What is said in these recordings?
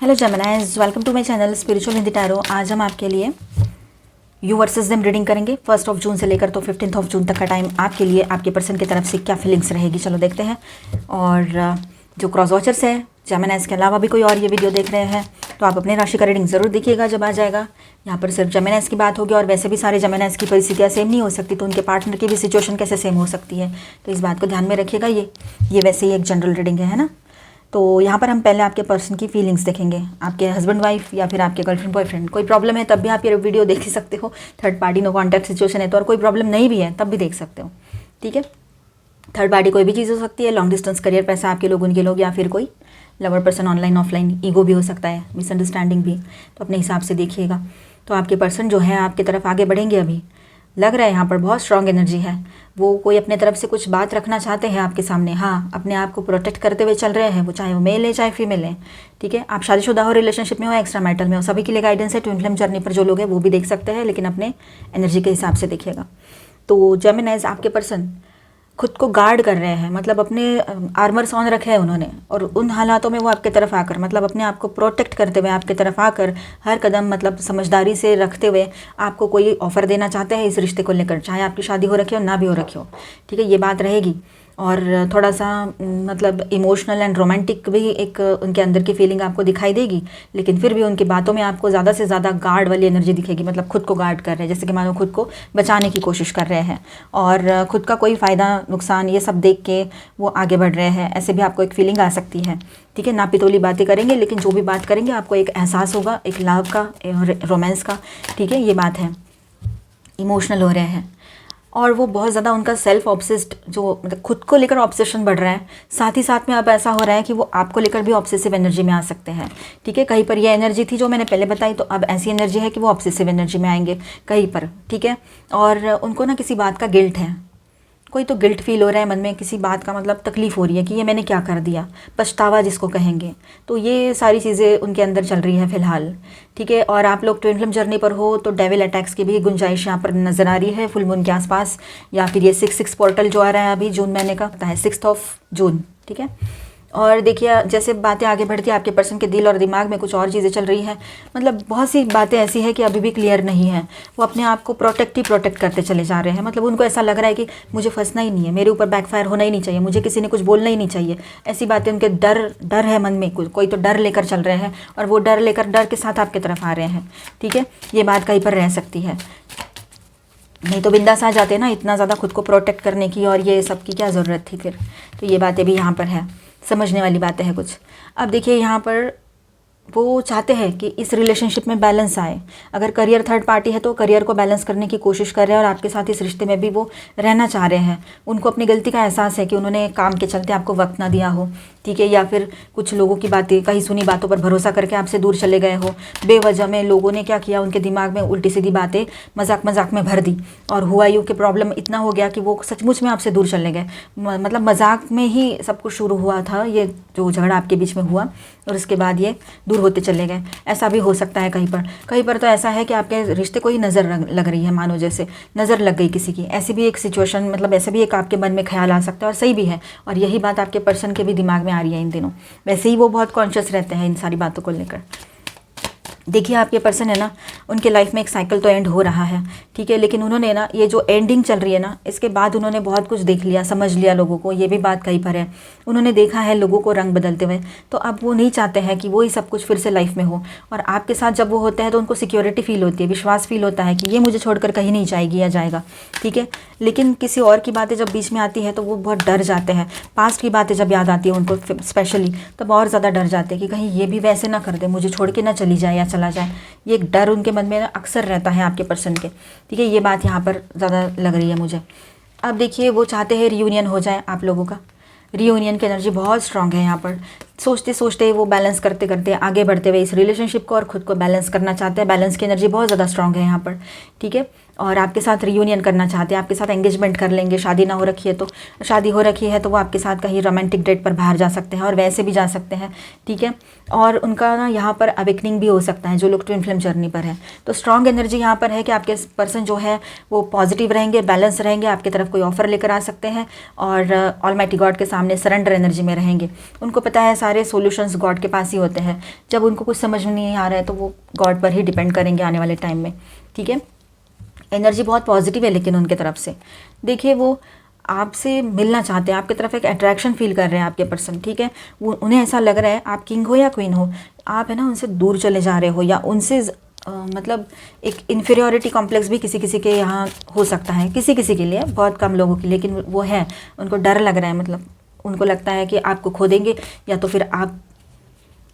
Hello Geminis, welcome to my channel spiritual Hindi tarot. आज हम आपके लिए यू वर्सेस देम रीडिंग करेंगे 1 जून से लेकर तो 15 जून तक का टाइम आपके लिए आपके पर्सन की तरफ से क्या फीलिंग्स रहेगी, चलो देखते हैं। और जो क्रॉस वॉचर्स है जेमिनाइज के अलावा भी कोई और ये वीडियो देख रहे हैं तो आप अपने राशि का रीडिंग ज़रूर देखिएगा जब आ जाएगा। यहाँ पर सिर्फ जेमिनाइज की बात होगी और वैसे भी सारे जेमिनाइज की परिस्थितियाँ सेम नहीं हो सकती, तो उनके पार्टनर की भी सिचुएशन कैसे सेम हो सकती है, तो इस बात को ध्यान में रखिएगा। ये वैसे ही एक जनरल रीडिंग है ना। तो यहाँ पर हम पहले आपके पर्सन की फीलिंग्स देखेंगे, आपके हस्बैंड वाइफ या फिर आपके गर्लफ्रेंड बॉयफ्रेंड। कोई प्रॉब्लम है तब भी आप ये वीडियो देख ही सकते हो। Third party no contact situation है तो, और कोई प्रॉब्लम नहीं भी है तब भी देख सकते हो, ठीक है। थर्ड पार्टी कोई भी चीज़ हो सकती है, लॉन्ग डिस्टेंस, करियर, पैसा, आपके लोग उनके लोग, या फिर कोई lover person online offline, ego भी हो सकता है, मिसअंडरस्टैंडिंग भी, तो अपने हिसाब से देखिएगा। तो आपके पर्सन जो है आपकी तरफ आगे बढ़ेंगे। अभी लग रहा है यहाँ पर बहुत स्ट्रॉन्ग एनर्जी है, वो कोई अपने तरफ से कुछ बात रखना चाहते हैं आपके सामने। हाँ, अपने आप को प्रोटेक्ट करते हुए चल रहे हैं, वो चाहे वो मेल है चाहे फीमेल है, ठीक है। आप शादीशुदा हो, रिलेशनशिप में हो, एक्स्ट्रा मैरिटल में हो, सभी के लिए गाइडेंस है। ट्विन फ्लेम जर्नी पर जो लोग हैं वो भी देख सकते हैं, लेकिन अपने एनर्जी के हिसाब से देखिएगा। तो जेमिनाइज आपके पर्सन खुद को गार्ड कर रहे हैं, मतलब अपने आर्मर्स ऑन रखे हैं उन्होंने, और उन हालातों में वो आपके तरफ आकर, मतलब अपने आप को प्रोटेक्ट करते हुए आपके तरफ आकर हर कदम मतलब समझदारी से रखते हुए आपको कोई ऑफ़र देना चाहते हैं इस रिश्ते को लेकर, चाहे आपकी शादी हो रखी हो ना भी हो रखी हो, ठीक है। ये बात रहेगी। और थोड़ा सा मतलब इमोशनल एंड रोमांटिक भी एक उनके अंदर की फीलिंग आपको दिखाई देगी, लेकिन फिर भी उनकी बातों में आपको ज़्यादा से ज़्यादा गार्ड वाली एनर्जी दिखेगी, मतलब खुद को गार्ड कर रहे हैं, जैसे कि मानो खुद को बचाने की कोशिश कर रहे हैं और खुद का कोई फ़ायदा नुकसान ये सब देख के वो आगे बढ़ रहे हैं, ऐसे भी आपको एक फीलिंग आ सकती है, ठीक है। नापीतोली बातें करेंगे, लेकिन जो भी बात करेंगे आपको एक एहसास होगा, एक लव का, रोमांस का, ठीक है। ये बात है, इमोशनल हो रहे हैं और वो बहुत ज़्यादा उनका सेल्फ ऑब्सेस्ड, जो मतलब खुद को लेकर ऑब्सेशन बढ़ रहा है, साथ ही साथ में अब ऐसा हो रहा है कि वो आपको लेकर भी ऑब्सेसिव एनर्जी में आ सकते हैं, ठीक है। कहीं पर ये एनर्जी थी जो मैंने पहले बताई, तो अब ऐसी एनर्जी है कि वो ऑब्सेसिव एनर्जी में आएंगे कहीं पर, ठीक है। और उनको ना किसी बात का गिल्ट है, कोई तो गिल्ट फील हो रहा है मन में, किसी बात का मतलब तकलीफ़ हो रही है कि ये मैंने क्या कर दिया, पछतावा जिसको कहेंगे, तो ये सारी चीज़ें उनके अंदर चल रही हैं फ़िलहाल, ठीक है। और आप लोग ट्विन फ्लेम जर्नी पर हो तो डेविल अटैक्स की भी गुंजाइश यहाँ पर नज़र आ रही है फुल मून के आसपास, या फिर ये 6-6 पोर्टल जो आ रहा है अभी जून महीने का, पता है 6 जून, ठीक है। और देखिए जैसे बातें आगे बढ़ती है आपके पर्सन के दिल और दिमाग में कुछ और चीज़ें चल रही हैं, मतलब बहुत सी बातें ऐसी हैं कि अभी भी क्लियर नहीं है। वो अपने आप को प्रोटेक्ट करते चले जा रहे हैं, मतलब उनको ऐसा लग रहा है कि मुझे फंसना ही नहीं है, मेरे ऊपर बैकफायर होना ही नहीं चाहिए, मुझे किसी ने कुछ बोलना ही नहीं चाहिए, ऐसी बातें उनके डर है मन में, कोई तो डर लेकर चल रहे हैं और वो डर के साथ आपकी तरफ आ रहे हैं, ठीक है। ये बात कहीं पर रह सकती है, नहीं तो बिंदास आ जाते ना, इतना ज़्यादा खुद को प्रोटेक्ट करने की और ये सब की क्या ज़रूरत थी फिर। तो ये बातें भी यहाँ पर है, समझने वाली बातें हैं कुछ। अब देखिए यहाँ पर वो चाहते हैं कि इस रिलेशनशिप में बैलेंस आए। अगर करियर थर्ड पार्टी है तो करियर को बैलेंस करने की कोशिश कर रहे हैं और आपके साथ इस रिश्ते में भी वो रहना चाह रहे हैं। उनको अपनी गलती का एहसास है कि उन्होंने काम के चलते आपको वक्त ना दिया हो, ठीक है, या फिर कुछ लोगों की बातें, कहीं सुनी बातों पर भरोसा करके आपसे दूर चले गए हो। बेवजह में लोगों ने क्या किया, उनके दिमाग में उल्टी सीधी बातें मजाक में भर दी और हुआ यूँ कि प्रॉब्लम इतना हो गया कि वो सचमुच में आपसे दूर चले गए। मतलब मजाक में ही सब कुछ शुरू हुआ था, ये जो झगड़ा आपके बीच में हुआ, और उसके बाद ये दूर होते चले गए। ऐसा भी हो सकता है कहीं पर तो ऐसा है कि आपके रिश्ते को ही नज़र लग रही है, मानो जैसे नज़र लग गई किसी की, ऐसी भी एक सिचुएशन, मतलब ऐसे भी एक आपके मन में ख्याल आ सकता है, और सही भी है। और यही बात आपके पर्सन के भी दिमाग में आ रही है इन दिनों। वैसे ही वो बहुत कॉन्शियस रहते हैं इन सारी बातों को लेकर। देखिए आपके पर्सन है ना, उनके लाइफ में एक साइकिल तो एंड हो रहा है, ठीक है, लेकिन उन्होंने ना ये जो एंडिंग चल रही है ना, इसके बाद उन्होंने बहुत कुछ देख लिया, समझ लिया लोगों को, ये भी बात कहीं पर है। उन्होंने देखा है लोगों को रंग बदलते हुए, तो अब वो नहीं चाहते हैं कि वो ही सब कुछ फिर से लाइफ में हो। और आपके साथ जब वो होते हैं तो उनको सिक्योरिटी फील होती है, विश्वास फील होता है कि ये मुझे छोड़कर कहीं नहीं जाएगी या जाएगा, ठीक है। लेकिन किसी और की बातें जब बीच में आती है तो वो बहुत डर जाते हैं। पास्ट की बातें जब याद आती है उनको स्पेशली, तब और ज़्यादा डर जाते हैं कि कहीं ये भी वैसे ना कर दे, मुझे छोड़ के ना चली जाए या चला जाए। ये एक डर उनके मन में अक्सर रहता है आपके पर्सन के, ठीक है। ये बात यहाँ पर ज़्यादा लग रही है मुझे। अब देखिए वो चाहते हैं रियूनियन हो जाए आप लोगों का, रियूनियन की एनर्जी बहुत स्ट्रांग है यहाँ पर। सोचते सोचते वो बैलेंस करते करते आगे बढ़ते हुए इस रिलेशनशिप को और ख़ुद को बैलेंस करना चाहते हैं। बैलेंस की एनर्जी बहुत ज़्यादा स्ट्रांग है यहाँ पर, ठीक है। और आपके साथ रियूनियन करना चाहते हैं, आपके साथ एंगेजमेंट कर लेंगे। शादी ना हो रखी है तो, शादी हो रखी है तो वो आपके साथ कहीं रोमांटिक डेट पर बाहर जा सकते हैं और वैसे भी जा सकते हैं, ठीक है। और उनका ना यहाँ पर अवेकनिंग भी हो सकता है जो लोग ट्विन फ्लेम जर्नी पर है। तो स्ट्रॉन्ग एनर्जी यहाँ पर है कि आपके पर्सन जो है वो पॉजिटिव रहेंगे, बैलेंस रहेंगे, आपकी तरफ कोई ऑफर लेकर आ सकते हैं और ऑलमाइटी गॉड के सामने सरेंडर एनर्जी में रहेंगे। उनको पता है सारे सॉल्यूशंस गॉड के पास ही होते हैं। जब उनको कुछ समझ में नहीं आ रहा है तो वो गॉड पर ही डिपेंड करेंगे आने वाले टाइम में, ठीक है। एनर्जी बहुत पॉजिटिव है लेकिन उनके तरफ से देखिए वो आपसे मिलना चाहते हैं, आपकी तरफ एक अट्रैक्शन फील कर रहे हैं आपके पर्सन, ठीक है। वो उन्हें ऐसा लग रहा है आप किंग हो या क्वीन हो, आप है ना उनसे दूर चले जा रहे हो या उनसे मतलब एक इन्फीरियोरिटी कॉम्प्लेक्स भी किसी किसी के यहाँ हो सकता है, किसी किसी के लिए, बहुत कम लोगों के, लेकिन वो है, उनको डर लग रहा है, मतलब उनको लगता है कि आपको खो देंगे या तो फिर आप,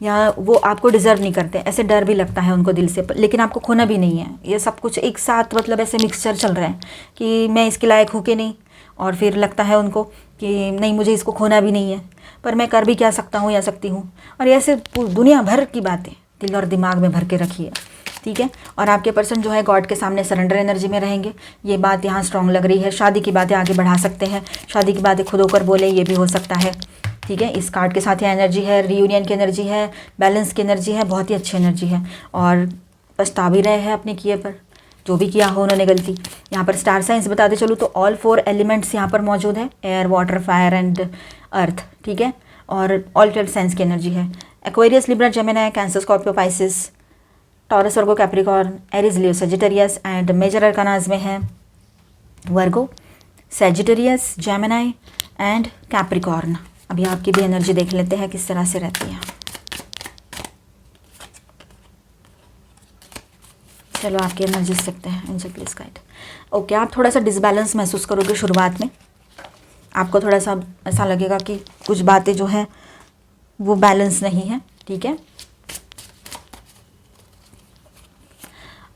या वो आपको डिज़र्व नहीं करते, ऐसे डर भी लगता है उनको दिल से। लेकिन आपको खोना भी नहीं है, ये सब कुछ एक साथ मतलब ऐसे मिक्सचर चल रहा है कि मैं इसके लायक हूँ कि नहीं, और फिर लगता है उनको कि नहीं मुझे इसको खोना भी नहीं है, पर मैं कर भी क्या सकता हूँ या सकती हूँ। और ऐसे दुनिया भर की बातें दिल और दिमाग में भर के रखी है, ठीक है। और आपके पर्सन जो है गॉड के सामने सरेंडर एनर्जी में रहेंगे, ये बात यहाँ स्ट्रॉन्ग लग रही है। शादी की बातें आगे बढ़ा सकते हैं, शादी की बातें खुद होकर बोले, ये भी हो सकता है, ठीक है। इस कार्ड के साथ ये एनर्जी है, रियूनियन की एनर्जी है, बैलेंस की एनर्जी है, बहुत ही अच्छी एनर्जी है। और पछता भी रहे हैं अपने किए पर, जो भी किया हो उन्होंने गलती। यहाँ पर स्टार साइंस बताते चलूँ तो ऑल 4 एलिमेंट्स यहाँ पर मौजूद है, air, water, fire and earth, ठीक है। और ऑल 12 साइंस की एनर्जी है। Aquarius, Libra, Gemini, Cancer, Scorpio, Pisces, Taurus, Virgo, Capricorn, Aries, Leo, Sagittarius and major arcanas में है Virgo, Sagittarius, Gemini and Capricorn. अभी आपकी भी एनर्जी देख लेते हैं किस तरह से रहती है। चलो आपकी एनर्जी देखते हैं, एंजल प्लीज गाइड। ओके, आप थोड़ा सा डिसबैलेंस महसूस करोगे शुरुआत में, आपको थोड़ा सा ऐसा लगेगा कि कुछ बातें जो है वो बैलेंस नहीं है, ठीक है।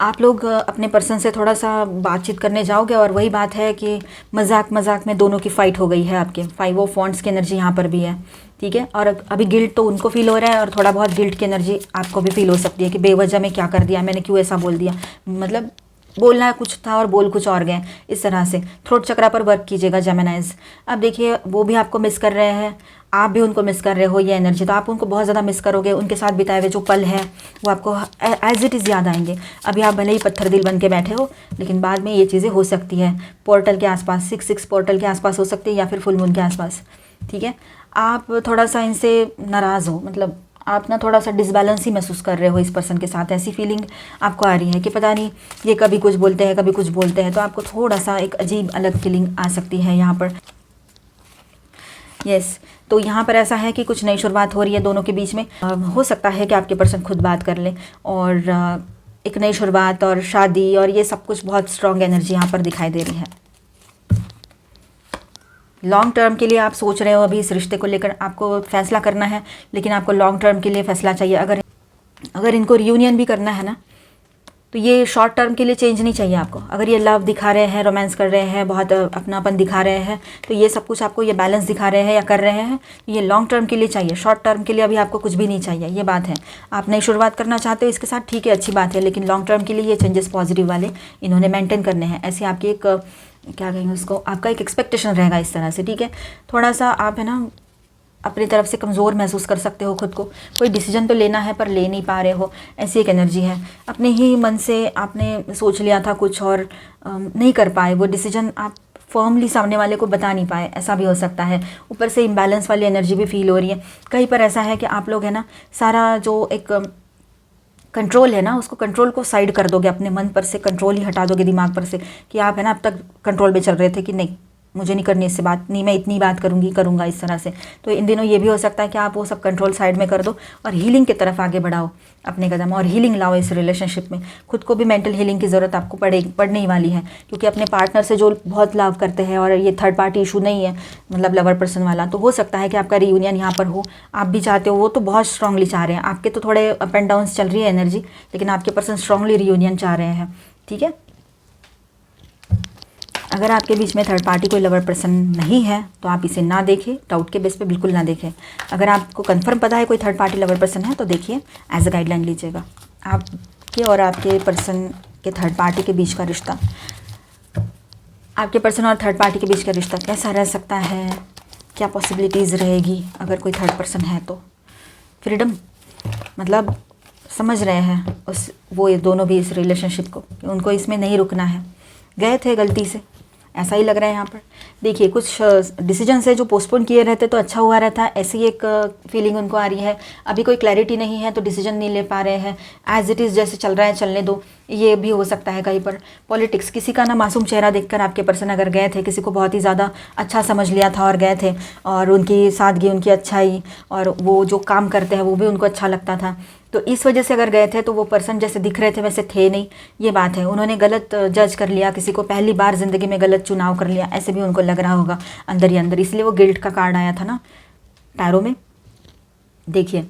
आप लोग अपने पर्सन से थोड़ा सा बातचीत करने जाओगे और वही बात है कि मजाक मजाक में दोनों की फ़ाइट हो गई है आपके। 5 ऑफ वॉन्ड्स की एनर्जी यहाँ पर भी है, ठीक है। और अभी गिल्ट तो उनको फील हो रहा है और थोड़ा बहुत गिल्ट की एनर्जी आपको भी फील हो सकती है कि बेवजह में क्या कर दिया मैंने, क्यों ऐसा बोल दिया, मतलब बोलना कुछ था और बोल कुछ और गए, इस तरह से। थ्रोट चक्रा पर वर्क कीजिएगा जेमिनाइज। अब देखिए वो भी आपको मिस कर रहे हैं, आप भी उनको मिस कर रहे हो, ये एनर्जी तो आप उनको बहुत ज़्यादा मिस करोगे। उनके साथ बिताए हुए जो पल है वो आपको एज इट इज़ याद आएंगे। अभी आप भले ही पत्थर दिल बन के बैठे हो, लेकिन बाद में ये चीज़ें हो सकती है। पोर्टल के आसपास 6-6 पोर्टल के आसपास हो सकती है या फिर फुल मून के आसपास, ठीक है। आप थोड़ा सा इनसे नाराज़ हो, मतलब आप ना थोड़ा सा डिसबैलेंस ही महसूस कर रहे हो इस पर्सन के साथ। ऐसी फीलिंग आपको आ रही है कि पता नहीं ये कभी कुछ बोलते हैं कभी कुछ बोलते हैं, तो आपको थोड़ा सा एक अजीब अलग फीलिंग आ सकती है यहाँ पर। यस, तो यहाँ पर ऐसा है कि कुछ नई शुरुआत हो रही है दोनों के बीच में। हो सकता है कि आपके पर्सन खुद बात कर ले और एक नई शुरुआत और शादी और ये सब कुछ बहुत स्ट्रॉन्ग एनर्जी यहाँ पर दिखाई दे रही है। लॉन्ग टर्म के लिए आप सोच रहे हो अभी इस रिश्ते को लेकर, आपको फैसला करना है, लेकिन आपको लॉन्ग टर्म के लिए फैसला चाहिए। अगर इनको रियूनियन भी करना है ना, तो ये शॉर्ट टर्म के लिए चेंज नहीं चाहिए आपको। अगर ये लव दिखा रहे हैं, रोमांस कर रहे हैं, बहुत अपनापन दिखा रहे हैं, तो ये सब कुछ आपको ये बैलेंस दिखा रहे हैं या कर रहे हैं, ये लॉन्ग टर्म के लिए चाहिए। शॉर्ट टर्म के लिए अभी आपको कुछ भी नहीं चाहिए, ये बात है। आप नई शुरुआत करना चाहते हो इसके साथ, ठीक है, अच्छी बात है, लेकिन लॉन्ग टर्म के लिए ये चेंजेस पॉजिटिव वाले इन्होंने मेंटेन करने हैं। ऐसी आपकी एक क्या कहेंगे उसको, आपका एक एक्सपेक्टेशन रहेगा इस तरह से, ठीक है। थोड़ा सा आप है ना अपनी तरफ से कमज़ोर महसूस कर सकते हो खुद को, कोई डिसीजन तो लेना है पर ले नहीं पा रहे हो, ऐसी एक एनर्जी है। अपने ही मन से आपने सोच लिया था कुछ और नहीं कर पाए, वो डिसीजन आप फर्मली सामने वाले को बता नहीं पाए, ऐसा भी हो सकता है। ऊपर से इम्बैलेंस वाली एनर्जी भी फील हो रही है। कहीं पर ऐसा है कि आप लोग है ना सारा जो एक कंट्रोल है ना, उसको कंट्रोल को साइड कर दोगे, अपने मन पर से कंट्रोल ही हटा दोगे दिमाग पर से, कि आप है ना अब तक कंट्रोल में चल रहे थे कि नहीं मुझे नहीं करनी इससे बात, नहीं मैं इतनी बात करूँगा इस तरह से। तो इन दिनों ये भी हो सकता है कि आप वो सब कंट्रोल साइड में कर दो और हीलिंग की तरफ आगे बढ़ाओ अपने कदम, और हीलिंग लाओ इस रिलेशनशिप में। खुद को भी मेंटल हीलिंग की ज़रूरत आपको पड़ने ही वाली है, क्योंकि अपने पार्टनर से जो बहुत लव करते हैं और ये थर्ड पार्टी इशू नहीं है, मतलब लवर पर्सन वाला, तो हो सकता है कि आपका रियूनियन यहाँ पर हो। आप भी चाहते हो, वो तो बहुत स्ट्रांगली चाह रहे हैं। आपके तो थोड़े अप एंड डाउन्स चल रही है एनर्जी, लेकिन आपके पर्सन स्ट्रांगली रियूनियन चाह रहे हैं, ठीक है। अगर आपके बीच में थर्ड पार्टी कोई लवर पर्सन नहीं है तो आप इसे ना देखें, डाउट के बेस पे बिल्कुल ना देखें। अगर आपको कंफर्म पता है कोई थर्ड पार्टी लवर पर्सन है तो देखिए, एज अ गाइडलाइन लीजिएगा। आपके और आपके पर्सन के थर्ड पार्टी के बीच का रिश्ता आपके पर्सन और थर्ड पार्टी के बीच का रिश्ता कैसा रह सकता है, क्या पॉसिबिलिटीज़ रहेगी अगर कोई थर्ड पर्सन है तो। फ्रीडम मतलब समझ रहे हैं वो ये दोनों भी इस रिलेशनशिप को कि उनको इसमें नहीं रुकना है, गए थे गलती से, ऐसा ही लग रहा है यहाँ पर। देखिए कुछ डिसीजन से जो पोस्टपोन किए रहते तो अच्छा हुआ रहता है, ऐसी एक फीलिंग उनको आ रही है। अभी कोई क्लैरिटी नहीं है तो डिसीजन नहीं ले पा रहे हैं, एज इट इज़ जैसे चल रहा है चलने दो, ये भी हो सकता है कहीं पर। पॉलिटिक्स, किसी का ना मासूम चेहरा देखकर आपके पर्सन अगर गए थे, किसी को बहुत ही ज़्यादा अच्छा समझ लिया था और गए थे, और उनकी सादगी, उनकी अच्छाई और वो जो काम करते हैं वो भी उनको अच्छा लगता था, तो इस वजह से अगर गए थे तो वो पर्सन जैसे दिख रहे थे वैसे थे नहीं, ये बात है। उन्होंने गलत जज कर लिया, किसी को पहली बार ज़िंदगी में गलत चुनाव कर लिया, ऐसे भी उनको लग रहा होगा अंदर ही अंदर, इसलिए वो गिल्ट का कार्ड आया था ना टैरो में। देखिए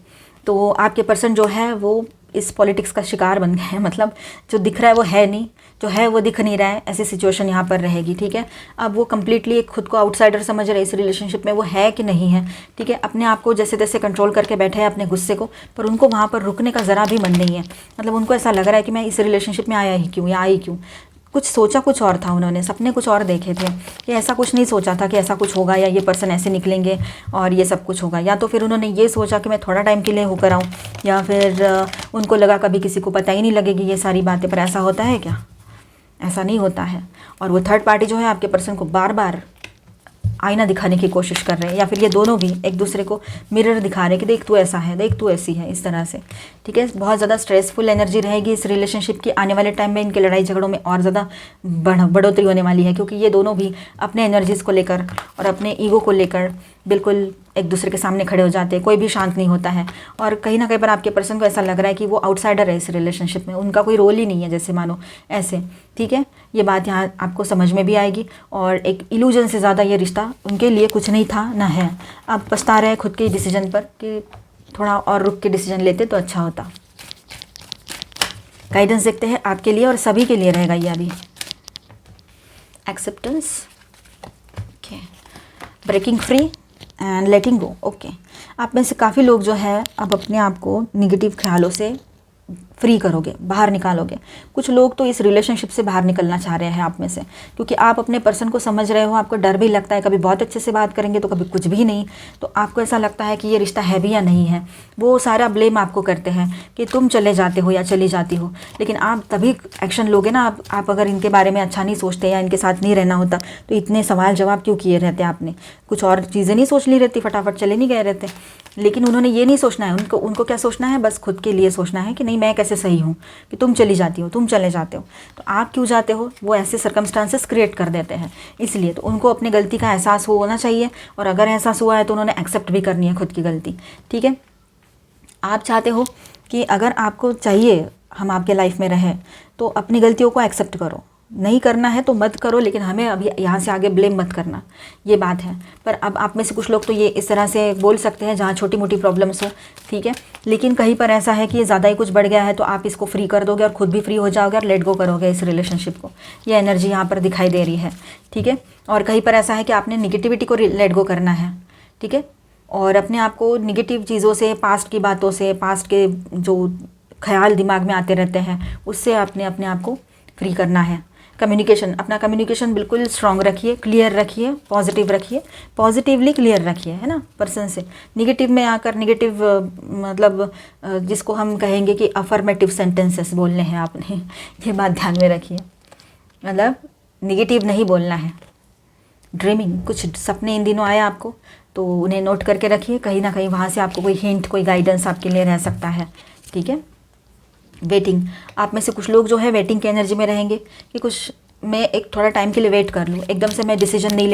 तो आपके पर्सन जो है वो इस पॉलिटिक्स का शिकार बन गए हैं, मतलब जो दिख रहा है वो है नहीं, जो है वो दिख नहीं रहा है, ऐसी सिचुएशन यहाँ पर रहेगी। ठीक है, अब वो कम्प्लीटली खुद को आउटसाइडर समझ रहे इस रिलेशनशिप में, वो है कि नहीं है। ठीक है, अपने आप को जैसे तैसे कंट्रोल करके बैठे हैं अपने गुस्से को, पर उनको वहाँ पर रुकने का ज़रा भी मन नहीं है। मतलब उनको ऐसा लग रहा है कि मैं इस रिलेशनशिप में आया ही क्यों या आई क्यों। कुछ सोचा कुछ और था उन्होंने, सपने कुछ और देखे थे, कि ऐसा कुछ नहीं सोचा था कि ऐसा कुछ होगा या ये पर्सन ऐसे निकलेंगे और ये सब कुछ होगा। या तो फिर उन्होंने ये सोचा कि मैं थोड़ा टाइम के लिए होकर आऊँ, या फिर उनको लगा कभी किसी को पता ही नहीं लगेगी ये सारी बातें, पर ऐसा होता है क्या? ऐसा नहीं होता है। और वो थर्ड पार्टी जो है आपके पर्सन को बार बार आईना दिखाने की कोशिश कर रहे हैं, या फिर ये दोनों भी एक दूसरे को मिरर दिखा रहे हैं कि देख तू ऐसा है, देख तू ऐसी है, इस तरह से। ठीक है, बहुत ज़्यादा स्ट्रेसफुल एनर्जी रहेगी इस रिलेशनशिप की। आने वाले टाइम में इनके लड़ाई झगड़ों में और ज़्यादा बढ़ोतरी होने वाली है, क्योंकि ये दोनों भी अपने एनर्जीज़ को लेकर और अपने ईगो को लेकर बिल्कुल एक दूसरे के सामने खड़े हो जाते हैं, कोई भी शांत नहीं होता है। और कहीं ना कहीं पर आपके पर्सन को ऐसा लग रहा है कि वो आउटसाइडर है इस रिलेशनशिप में, उनका कोई रोल ही नहीं है जैसे मानो ऐसे। ठीक है, ये बात यहाँ आपको समझ में भी आएगी। और एक इल्यूजन से ज़्यादा ये रिश्ता उनके लिए कुछ नहीं था ना है। अब पछता रहे खुद के डिसीजन पर कि थोड़ा और रुक के डिसीजन लेते तो अच्छा होता। गाइडेंस देखते हैं आपके लिए और सभी के लिए रहेगा ये अभी। Acceptance, okay, breaking free and letting go. Okay, आप में से काफ़ी लोग जो है अब अपने आप को निगेटिव ख्यालों से फ्री करोगे, बाहर निकालोगे। कुछ लोग तो इस रिलेशनशिप से बाहर निकलना चाह रहे हैं आप में से, क्योंकि आप अपने पर्सन को समझ रहे हो। आपको डर भी लगता है, कभी बहुत अच्छे से बात करेंगे तो कभी कुछ भी नहीं, तो आपको ऐसा लगता है कि ये रिश्ता है भी या नहीं है। वो सारा ब्लेम आपको करते हैं कि तुम चले जाते हो या चली जाती हो, लेकिन आप तभी एक्शन लोगे ना। आप अगर इनके बारे में अच्छा नहीं सोचते या इनके साथ नहीं रहना होता तो इतने सवाल जवाब क्यों किए रहते आपने? कुछ और चीज़ें नहीं सोच ली रहती, फटाफट चले नहीं गए रहते। लेकिन उन्होंने ये नहीं सोचना है, उनको क्या सोचना है, बस खुद के लिए सोचना है कि नहीं मैं कैसे सही हूँ कि तुम चली जाती हो, तुम चले जाते हो। तो आप क्यों जाते हो? वो ऐसे सर्कमस्टांसेस क्रिएट कर देते हैं, इसलिए तो उनको अपनी गलती का एहसास होना चाहिए। और अगर एहसास हुआ है तो उन्होंने एक्सेप्ट भी करनी है खुद की गलती। ठीक है, आप चाहते हो कि अगर आपको चाहिए हम आपके लाइफ में रहें तो अपनी गलतियों को एक्सेप्ट करो। नहीं करना है तो मत करो, लेकिन हमें अभी यहाँ से आगे ब्लेम मत करना, ये बात है। पर अब आप में से कुछ लोग तो ये इस तरह से बोल सकते हैं जहाँ छोटी मोटी प्रॉब्लम्स हो, ठीक है। लेकिन कहीं पर ऐसा है कि ये ज़्यादा ही कुछ बढ़ गया है तो आप इसको फ्री कर दोगे और खुद भी फ्री हो जाओगे और लेट गो करोगे इस रिलेशनशिप को। ये एनर्जी यहाँ पर दिखाई दे रही है, ठीक है। और कहीं पर ऐसा है कि आपने निगेटिविटी को लेट गो करना है, ठीक है। और अपने आप को निगेटिव चीज़ों से, पास्ट की बातों से, पास्ट के जो ख्याल दिमाग में आते रहते हैं उससे आपने अपने आप को फ्री करना है। कम्युनिकेशन, अपना कम्युनिकेशन बिल्कुल स्ट्रॉन्ग रखिए, क्लियर रखिए, पॉजिटिव रखिए, पॉजिटिवली क्लियर रखिए, है ना। पर्सन से निगेटिव में आकर निगेटिव मतलब जिसको हम कहेंगे कि अफर्मेटिव सेंटेंसेस बोलने हैं आपने, ये बात ध्यान में रखिए। मतलब निगेटिव नहीं बोलना है। ड्रीमिंग, कुछ सपने इन दिनों आए आपको तो उन्हें नोट करके रखिए, कहीं ना कहीं वहाँ से आपको कोई हिंट, कोई गाइडेंस आपके लिए रह सकता है, ठीक है। वेटिंग, आप में से कुछ लोग जो है वेटिंग की एनर्जी में रहेंगे कि कुछ मैं एक थोड़ा टाइम के लिए वेट कर लूँ, एकदम से मैं डिसीजन नहीं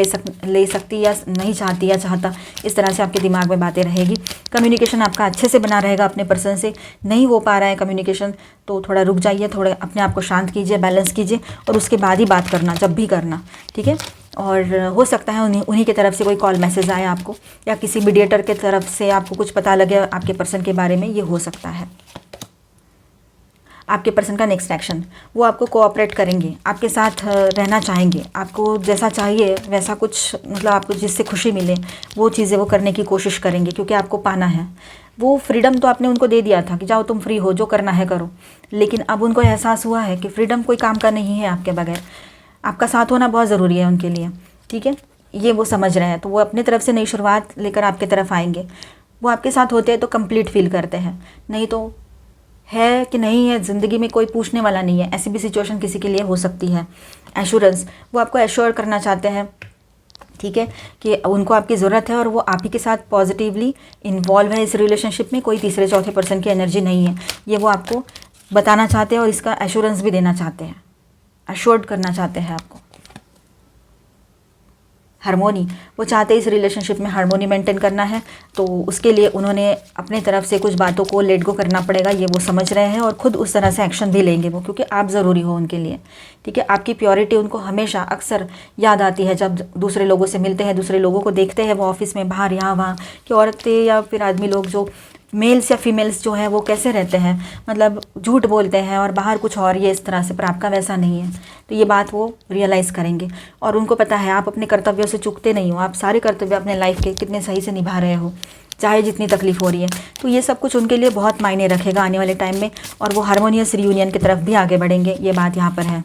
ले सकती या नहीं चाहती या चाहता, इस तरह से आपके दिमाग में बातें रहेगी। कम्युनिकेशन आपका अच्छे से बना रहेगा अपने पर्सन से। नहीं हो पा रहा है कम्युनिकेशन तो थोड़ा रुक जाइए, थोड़ा अपने आप को शांत कीजिए, बैलेंस कीजिए और उसके बाद ही बात करना, जब भी करना, ठीक है। और हो सकता है उन्हीं की तरफ से कोई कॉल मैसेज आए आपको, या किसी मीडिएटर के तरफ से आपको कुछ पता लगे आपके पर्सन के बारे में, ये हो सकता है। आपके पर्सन का नेक्स्ट एक्शन, वो आपको कोऑपरेट करेंगे, आपके साथ रहना चाहेंगे, आपको जैसा चाहिए वैसा कुछ, मतलब आपको जिससे खुशी मिले वो चीज़ें वो करने की कोशिश करेंगे, क्योंकि आपको पाना है। वो फ्रीडम तो आपने उनको दे दिया था कि जाओ तुम फ्री हो, जो करना है करो, लेकिन अब उनको एहसास हुआ है कि फ्रीडम कोई काम का नहीं है आपके बगैर। आपका साथ होना बहुत ज़रूरी है उनके लिए, ठीक है, ये वो समझ रहे हैं। तो वो अपनी तरफ से नई शुरुआत लेकर आपकी तरफ आएंगे। वो आपके साथ होते हैं तो कंप्लीट फील करते हैं, नहीं तो है कि नहीं है ज़िंदगी में कोई पूछने वाला नहीं है। ऐसी भी सिचुएशन किसी के लिए हो सकती है। एश्योरेंस, वो आपको एश्योर करना चाहते हैं, ठीक है, कि उनको आपकी ज़रूरत है और वो आप ही के साथ पॉजिटिवली इन्वॉल्व है इस रिलेशनशिप में, कोई तीसरे चौथे पर्सन की एनर्जी नहीं है। ये वो आपको बताना चाहते हैं और इसका एश्योरेंस भी देना चाहते हैं, एश्योर्ड करना चाहते हैं आपको। हारमोनी, वो चाहते हैं इस रिलेशनशिप में हारमोनी मेंटेन करना है, तो उसके लिए उन्होंने अपने तरफ से कुछ बातों को लेट गो करना पड़ेगा, ये वो समझ रहे हैं और ख़ुद उस तरह से एक्शन भी लेंगे वो, क्योंकि आप ज़रूरी हो उनके लिए, ठीक है। आपकी प्योरिटी उनको हमेशा अक्सर याद आती है जब दूसरे लोगों से मिलते हैं, दूसरे लोगों को देखते हैं वो ऑफिस में, बाहर, यहाँ वहाँ कि औरतें या फिर आदमी लोग जो मेल्स या फीमेल्स जो है वो कैसे रहते हैं, मतलब झूठ बोलते हैं और बाहर कुछ और ये इस तरह से, पर आपका वैसा नहीं है। तो ये बात वो रियलाइज़ करेंगे और उनको पता है आप अपने कर्तव्यों से चूकते नहीं हो, आप सारे कर्तव्य अपने लाइफ के कितने सही से निभा रहे हो, चाहे जितनी तकलीफ हो रही है। तो ये सब कुछ उनके लिए बहुत मायने रखेगा आने वाले टाइम में, और वो हारमोनियस रियूनियन की तरफ भी आगे बढ़ेंगे, ये बात यहाँ पर है।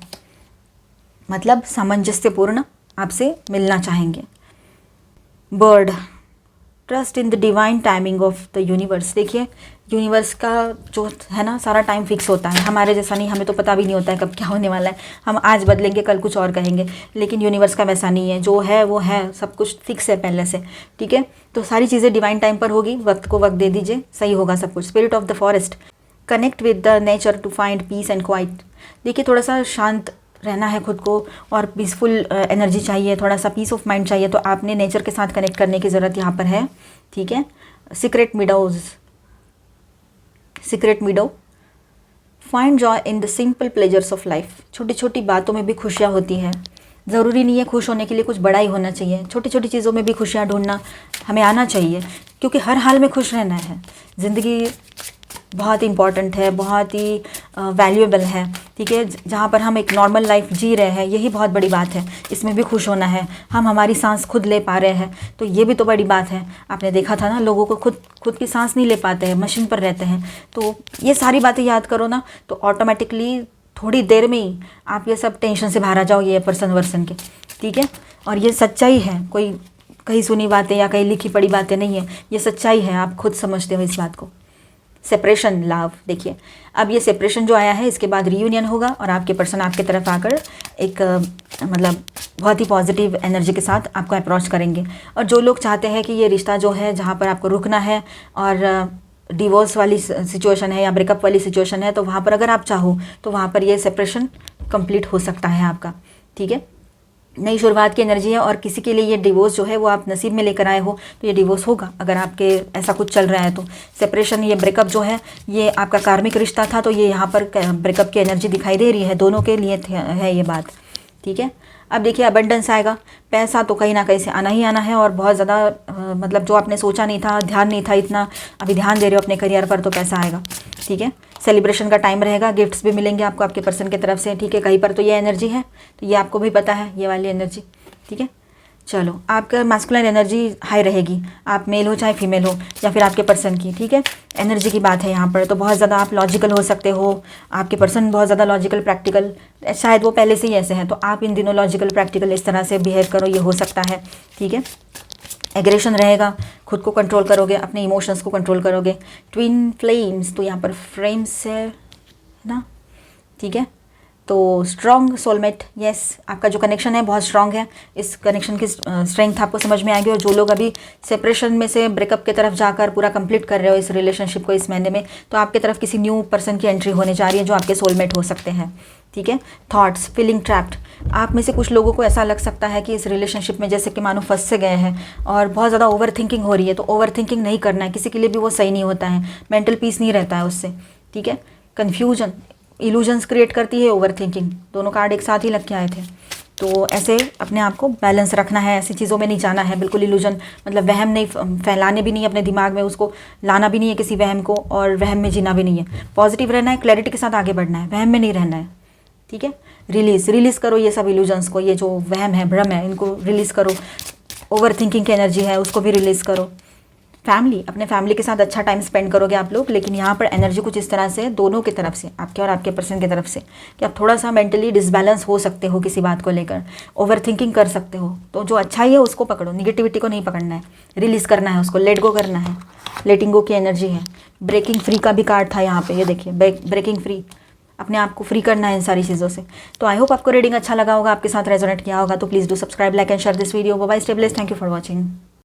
मतलब सामंजस्यपूर्ण आपसे मिलना चाहेंगे। Bird, trust in the divine timing of the universe. देखिए यूनिवर्स का जो है ना सारा टाइम फिक्स होता है, हमारे जैसा नहीं, हमें तो पता भी नहीं होता है कब क्या होने वाला है, हम आज बदलेंगे कल कुछ और कहेंगे, लेकिन यूनिवर्स का वैसा नहीं है, जो है वो है, सब कुछ फिक्स है पहले से, ठीक है। तो सारी चीज़ें डिवाइन टाइम पर होगी, वक्त को वक्त दे दीजिए, सही होगा सब कुछ। Spirit of the forest, connect with the nature to find peace and quiet. देखिए थोड़ा सा शांत रहना है खुद को और पीसफुल एनर्जी चाहिए, थोड़ा सा पीस ऑफ माइंड चाहिए, तो आपने नेचर के साथ कनेक्ट करने की ज़रूरत यहाँ पर है, ठीक है। Secret meadows, secret मिडो, find joy in the simple pleasures of life. छोटी छोटी बातों में भी खुशियाँ होती हैं, ज़रूरी नहीं है खुश होने के लिए कुछ बड़ा ही होना चाहिए, छोटी छोटी चीज़ों में भी खुशियाँ ढूंढना हमें आना चाहिए, क्योंकि हर हाल में खुश रहना है। ज़िंदगी बहुत इंपॉर्टेंट है, बहुत ही वैल्यूएबल है, ठीक है। जहाँ पर हम एक नॉर्मल लाइफ जी रहे हैं, यही बहुत बड़ी बात है, इसमें भी खुश होना है। हम हमारी सांस खुद ले पा रहे हैं, तो ये भी तो बड़ी बात है। आपने देखा था ना, लोगों को खुद की सांस नहीं ले पाते हैं, मशीन पर रहते हैं। तो ये सारी बातें याद करो ना, तो ऑटोमेटिकली थोड़ी देर में ही आप ये सब टेंशन से बाहर आ जाओगे, ये पर्सन वर्सन के, ठीक है। और ये सच्चाई है, कोई कहीं सुनी बातें या कहीं लिखी पड़ी बातें नहीं है, ये सच्चाई है, आप खुद समझते हो इस बात को। सेपरेशन, लव, देखिए अब ये सेपरेशन जो आया है, इसके बाद रियूनियन होगा और आपके पर्सन आपके तरफ आकर एक मतलब बहुत ही पॉजिटिव एनर्जी के साथ आपको अप्रोच करेंगे। और जो लोग चाहते हैं कि ये रिश्ता जो है जहाँ पर आपको रुकना है और डिवोर्स वाली सिचुएशन है या ब्रेकअप वाली सिचुएशन है, तो वहाँ पर अगर आप चाहो तो वहाँ पर ये सेपरेशन कंप्लीट हो सकता है आपका, ठीक है। नई शुरुआत की एनर्जी है और किसी के लिए ये डिवोर्स जो है वो आप नसीब में लेकर आए हो, तो ये डिवोर्स होगा अगर आपके ऐसा कुछ चल रहा है तो। सेपरेशन, ये ब्रेकअप जो है ये आपका कार्मिक रिश्ता था, तो ये यहाँ पर ब्रेकअप की एनर्जी दिखाई दे रही है, दोनों के लिए है ये बात, ठीक है। अब देखिए अबंडेंस आएगा, पैसा तो कहीं ना कहीं से आना ही आना है, और बहुत ज़्यादा मतलब जो आपने सोचा नहीं था, ध्यान नहीं था इतना, अभी ध्यान दे रहे हो अपने करियर पर, तो पैसा आएगा, ठीक है। सेलिब्रेशन का टाइम रहेगा, गिफ्ट्स भी मिलेंगे आपको आपके पर्सन की तरफ से, ठीक है। कहीं पर तो ये एनर्जी है, तो ये आपको भी पता है, ये वाली एनर्जी, ठीक है। चलो, आपका मैस्कुलिन एनर्जी हाई रहेगी, आप मेल हो चाहे फीमेल हो, या फिर आपके पर्सन की, ठीक है। एनर्जी की बात है यहाँ पर, तो बहुत ज़्यादा आप लॉजिकल हो सकते हो, आपके पर्सन बहुत ज़्यादा लॉजिकल प्रैक्टिकल, शायद वो पहले से ही ऐसे हैं, तो आप इन दिनों लॉजिकल प्रैक्टिकल इस तरह से बिहेव करो, ये हो सकता है, ठीक है। एग्रेशन रहेगा, खुद को कंट्रोल करोगे, अपने इमोशंस को कंट्रोल करोगे। ट्विन फ्लेम्स, तो यहाँ पर फ्लेम्स है ना, ठीक है। तो स्ट्रॉन्ग सोलमेट, यस, आपका जो कनेक्शन है बहुत स्ट्रॉन्ग है, इस कनेक्शन की स्ट्रेंथ आपको समझ में आएगी। और जो लोग अभी सेपरेशन में से ब्रेकअप की तरफ जाकर पूरा कंप्लीट कर रहे हो इस रिलेशनशिप को इस महीने में, तो आपकी तरफ किसी न्यू पर्सन की एंट्री होने जा रही है जो आपके सोलमेट हो सकते हैं, ठीक है। थॉट्स, फीलिंग ट्रैप्ड, आप में से कुछ लोगों को ऐसा लग सकता है कि इस रिलेशनशिप में जैसे कि मानो फंस से गए हैं और बहुत ज़्यादा ओवर थिंकिंग हो रही है, तो ओवर थिंकिंग नहीं करना है, किसी के लिए भी वो सही नहीं होता है, मेंटल पीस नहीं रहता है उससे, ठीक है। कन्फ्यूजन, इल्यूजन्स क्रिएट करती है ओवर थिंकिंग, दोनों कार्ड एक साथ ही लग के आए थे, तो ऐसे अपने आप को बैलेंस रखना है, ऐसी चीज़ों में नहीं जाना है, बिल्कुल इल्यूजन मतलब वहम नहीं फैलाने भी नहीं है अपने दिमाग में, उसको लाना भी नहीं है किसी वहम को, और वहम में जीना भी नहीं है, पॉजिटिव रहना है, क्लैरिटी के साथ आगे बढ़ना है, वहम में नहीं रहना है, ठीक है। रिलीज़ करो ये सब इल्यूजन्स को, ये जो वहम है, भ्रम है, इनको रिलीज़ करो। ओवर थिंकिंग की एनर्जी है उसको भी रिलीज़ करो। फैमिली, अपने फैमिली के साथ अच्छा टाइम स्पेंड करोगे आप लोग। लेकिन यहाँ पर एनर्जी कुछ इस तरह से है दोनों की तरफ से, आपके और आपके पर्सन की तरफ से, कि आप थोड़ा सा मेंटली डिसबैलेंस हो सकते हो किसी बात को लेकर, ओवर थिंकिंग कर सकते हो। तो जो अच्छा ही है उसको पकड़ो, निगेटिविटी को नहीं पकड़ना है, रिलीज़ करना है उसको, लेट गो करना है। लेटिंग गो की एनर्जी है। ब्रेकिंग फ्री का भी कार्ड था यहाँ पे, ये देखिए ब्रेकिंग फ्री, अपने आप को फ्री करना है इन सारी चीज़ों से। तो आई होप आपको रीडिंग अच्छा लगा होगा, आपके साथ रेजोनेट किया होगा। तो please do subscribe, like and share this video. Bye bye, stay blessed, thank you for watching.